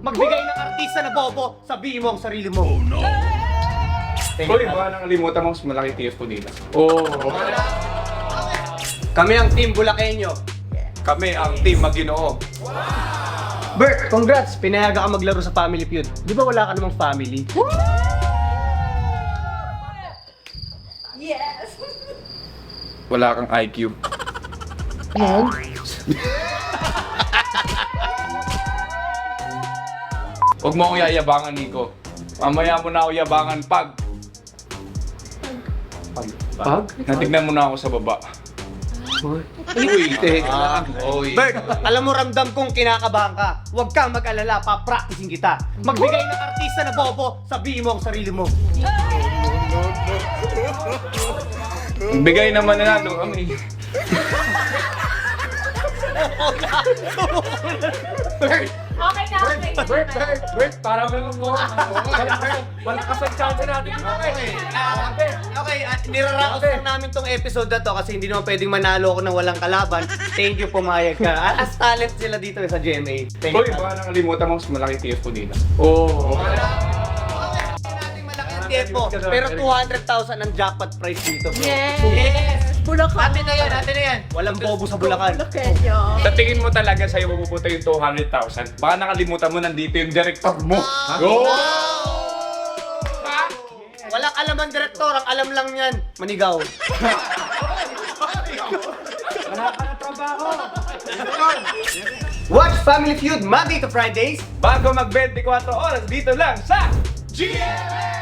Magbigay ng artista na bobo, sabihin mo ang sarili mo. Oh no! Uy, baka nakalimutan mo mas malaki TF ko dito. Oo. Kami ang Team Bulakenyo. Kami ang Team Maginoo. Bert, congrats! Pinayaga ka maglaro sa Family Feud. Di ba wala ka namang family? Yes! Wala kang IQ. Huwag mo akong yayabangan, Nico. Mamaya mo na ako yabangan pag natignan mo na ako sa baba. Uy, Oy. Bert, alam mo ramdam kong kinakabahan ka. Huwag kang mag-alala, pa-practicing kita. Magbigay ng artista na bobo, sabihin mo ang sarili mo. Bigay naman na lang kami. Okay na, okay. Bert, parang ganun mo. Malakas ang chance natin. Okay, niraraos lang namin tong episode na to kasi hindi naman pwedeng manalo ako ng walang kalaban. Thank you, pumayag ka. As talent sila dito sa GMA. Thank Uy, you. baka nakalimutan mo mas malaki TF ko dito. Oo. Natin malaki ang TF mo, pero 200,000 ang jackpot prize dito. Bro. Yes! Bulacan! Atin na yan. Walang bobo sa Bulacan. Bulacanyo. Sa tingin mo talaga sa'yo mapupunta yung 200,000. Baka nakalimutan mo nandito yung director mo. Go! Walang alam ang direktor, ang alam lang yan, manigaw. Watch Family Feud Monday to Fridays. Bago mag 24 oras dito lang sa GMA!